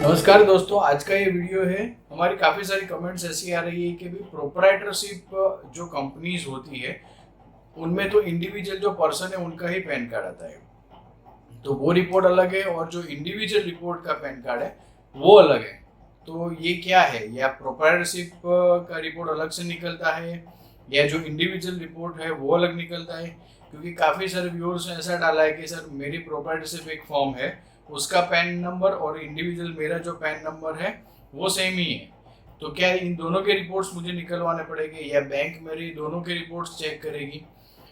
नमस्कार दोस्तों, आज का ये वीडियो है। हमारी काफ़ी सारी कमेंट्स ऐसी आ रही है कि भी प्रोप्राइटरशिप जो कंपनीज होती है उनमें तो इंडिविजुअल जो पर्सन है उनका ही पैन कार्ड आता है, तो वो रिपोर्ट अलग है और जो इंडिविजुअल रिपोर्ट का पैन कार्ड है वो अलग है। तो ये क्या है, या प्रोप्राइटरशिप का रिपोर्ट अलग से निकलता है या जो इंडिविजुअल रिपोर्ट है वो अलग निकलता है? क्योंकि काफ़ी सारे व्यूअर्स ने ऐसा डाला है कि सर मेरी प्रोप्राइटरशिप एक फॉर्म है, उसका पैन नंबर और इंडिविजुअल मेरा जो पैन नंबर है वो सेम ही है, तो क्या इन दोनों के रिपोर्ट्स मुझे निकलवाने पड़ेंगे या बैंक मेरी दोनों के रिपोर्ट्स चेक करेगी?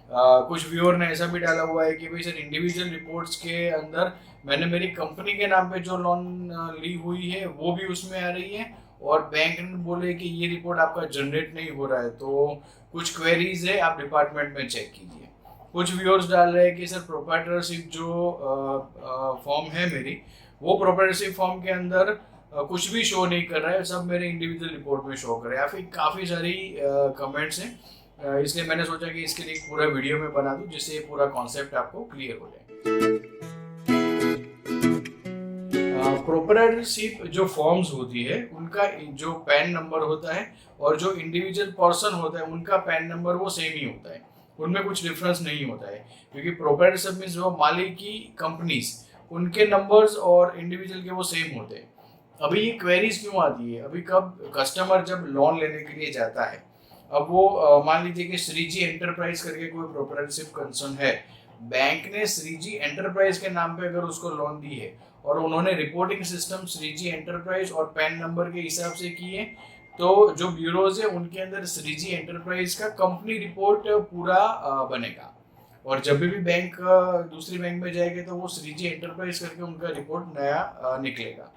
कुछ व्यूअर ने ऐसा भी डाला हुआ है कि भाई सर इंडिविजुअल रिपोर्ट्स के अंदर मैंने मेरी कंपनी के नाम पे जो लोन ली हुई है वो भी उसमें आ रही है और बैंक ने बोले कि ये रिपोर्ट आपका जनरेट नहीं हो रहा है, तो कुछ क्वेरीज है, आप डिपार्टमेंट में चेक कीजिए। कुछ व्यूअर्स डाल रहे हैं कि सर प्रोप्राइटरशिप जो फॉर्म है मेरी, वो प्रोप्राइटरशिप फॉर्म के अंदर कुछ भी शो नहीं कर रहा है, सब मेरे इंडिविजुअल रिपोर्ट में शो कर रहा है। या फिर काफ़ी सारी कमेंट्स हैं, इसलिए मैंने सोचा कि इसके लिए एक पूरा वीडियो में बना दूं जिससे ये पूरा कॉन्सेप्ट आपको क्लियर हो जाए। प्रोप्राइटरशिप जो फॉर्म्स होती है उनका जो पैन नंबर होता है और जो इंडिविजुअल पर्सन होता है उनका पैन नंबर वो सेम ही होता है, उनमें कुछ डिफरेंस नहीं होता है। क्योंकि प्रोप्राइटरशिप में जो मालिक की कंपनीज उनके नंबर्स और इंडिविजुअल के वो सेम होते हैं। अभी ये क्वेरीज क्यों आती है? अभी कब कस्टमर जब लोन लेने के लिए जाता है, अब वो मान लीजिए कि श्रीजी एंटरप्राइज करके कोई प्रोप्राइटरशिप कंसर्न है, बैंक ने श्रीजी एंटरप्राइज के नाम पे अगर उसको लोन दी है और उन्होंने रिपोर्टिंग सिस्टम श्रीजी एंटरप्राइज और पैन नंबर के हिसाब से किए, तो जो ब्यूरोज है उनके अंदर श्रीजी एंटरप्राइज का कंपनी रिपोर्ट पूरा बनेगा और जब भी बैंक दूसरी बैंक में जाएंगे तो वो श्रीजी एंटरप्राइज करके उनका रिपोर्ट नया निकलेगा।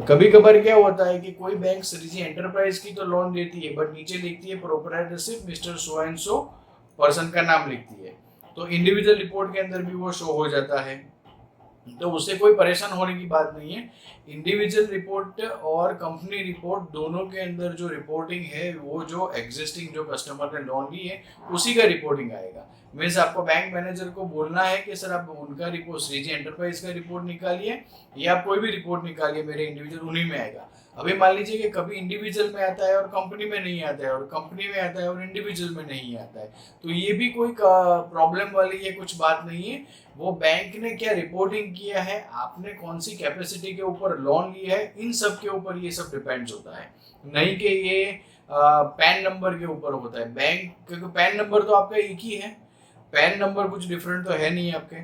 कभी कभार क्या होता है कि कोई बैंक श्रीजी एंटरप्राइज की तो लोन देती है बट नीचे लिखती है proprietorship mister so and so person का नाम लिखती है, तो इंडिविजुअल रिपोर्ट के अंदर भी वो शो हो जाता है, तो उससे कोई परेशान होने की बात नहीं है। इंडिविजुअल रिपोर्ट और कंपनी रिपोर्ट दोनों के अंदर जो रिपोर्टिंग है वो जो एग्जिस्टिंग जो कस्टमर ने लोन ली है उसी का रिपोर्टिंग आएगा। मीन्स आपको बैंक मैनेजर को बोलना है कि सर आप उनका रिपोर्ट श्रीजी एंटरप्राइज का रिपोर्ट निकालिए या आप कोई भी रिपोर्ट निकालिए, मेरे इंडिविजुअल उन्हीं में आएगा। अभी मान लीजिए कि कभी इंडिविजुअल में आता है और कंपनी में नहीं आता है और कंपनी में आता है और इंडिविजुअल में नहीं आता है, तो ये भी कोई प्रॉब्लम वाली ये कुछ बात नहीं है। वो बैंक ने क्या रिपोर्टिंग किया है, आपने कौन सी कैपेसिटी के ऊपर लोन लिया है, इन सब के ऊपर ये सब डिपेंड्स होता है, नहीं कि ये पैन नंबर के ऊपर होता है। बैंक क्योंकि पैन नंबर तो आपका एक ही है, पैन नंबर कुछ डिफरेंट तो है नहीं आपके,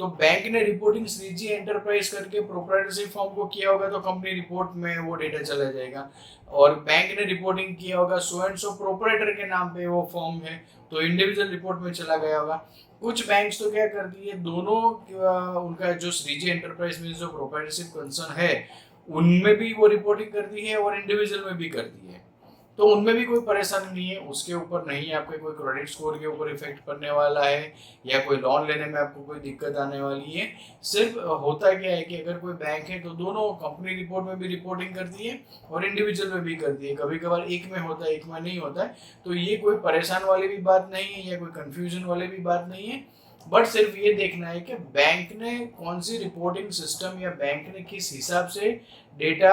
तो बैंक ने रिपोर्टिंग श्रीजी एंटरप्राइज करके प्रोप्राइटरशिप फॉर्म को किया होगा तो कंपनी रिपोर्ट में वो डेटा चला जाएगा, और बैंक ने रिपोर्टिंग किया होगा सो एंड सो प्रोप्राइटर के नाम पे वो फॉर्म है तो इंडिविजुअल रिपोर्ट में चला गया होगा। कुछ बैंक्स तो क्या करती है, दोनों उनका जो श्रीजी एंटरप्राइज में जो प्रोप्राइटरशिप कंसर्न है उनमें भी वो रिपोर्टिंग करती है और इंडिविजुअल में भी करती है, तो उनमें भी कोई परेशानी नहीं है, उसके ऊपर नहीं आपके कोई क्रेडिट स्कोर के ऊपर इफेक्ट पड़ने वाला है या कोई लोन लेने में आपको कोई दिक्कत आने वाली है। सिर्फ होता क्या है कि अगर कोई बैंक है तो दोनों कंपनी रिपोर्ट में भी रिपोर्टिंग करती है और इंडिविजुअल में भी करती है, कभी कभार एक में होता है एक में नहीं होता है, तो ये कोई परेशान वाली भी बात नहीं है या कोई कंफ्यूजन वाली भी बात नहीं है। बट सिर्फ ये देखना है कि बैंक ने कौन सी रिपोर्टिंग सिस्टम या बैंक ने किस हिसाब से डेटा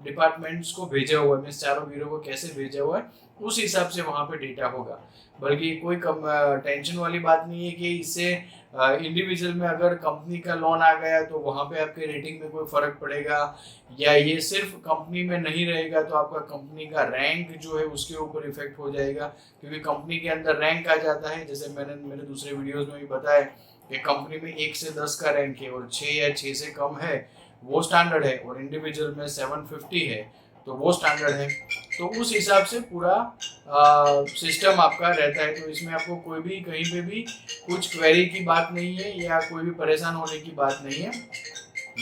डिपार्टमेंट्स को भेजा हुआ है, मीन्स चारों ब्यूरो को कैसे भेजा हुआ है उस हिसाब से वहाँ पे डेटा होगा। बल्कि कोई टेंशन वाली बात नहीं है कि इससे इंडिविजुअल में अगर कंपनी का लोन आ गया तो वहाँ पे आपके रेटिंग में कोई फर्क पड़ेगा, या ये सिर्फ कंपनी में नहीं रहेगा तो आपका कंपनी का रैंक जो है उसके ऊपर इफेक्ट हो जाएगा, क्योंकि कंपनी के अंदर रैंक आ जाता है, जैसे मैंने मेरे दूसरे वीडियोज में भी बताया कि कंपनी में 1 से 10 का रैंक है और 6 या 6 से कम है वो स्टैंडर्ड है और इंडिविजुअल में 750 है तो वो स्टैंडर्ड है, तो उस हिसाब से पूरा सिस्टम आपका रहता है। तो इसमें आपको कोई भी कहीं पे भी कुछ क्वेरी की बात नहीं है या कोई भी परेशान होने की बात नहीं है,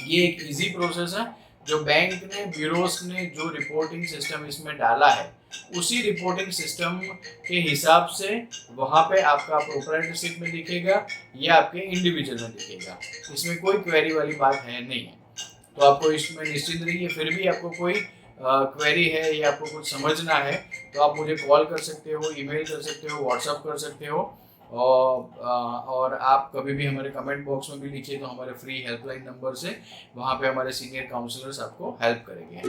ये एक इजी प्रोसेस है। जो बैंक ने ब्यूरोस ने जो रिपोर्टिंग सिस्टम इसमें डाला है उसी रिपोर्टिंग सिस्टम के हिसाब से वहाँ पे आपका प्रोप्राइटरशिप में दिखेगा या आपके इंडिविजुअल में दिखेगा, इसमें कोई क्वेरी वाली बात है नहीं है। तो आपको इसमें निश्चिंत रहिए। फिर भी आपको कोई क्वेरी है या आपको कुछ समझना है तो आप मुझे कॉल कर सकते हो, ईमेल कर सकते हो, व्हाट्सएप कर सकते हो, और आप कभी भी हमारे कमेंट बॉक्स में भी लिखिए तो हमारे फ्री हेल्पलाइन नंबर से वहाँ पे हमारे सीनियर काउंसलर्स आपको हेल्प करेंगे।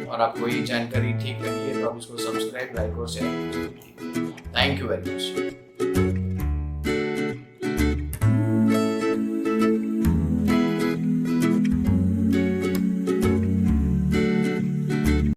और आपको ये जानकारी ठीक लगी है तो आप इसको सब्सक्राइब, लाइक और शेयर कीजिए। Thank you very much.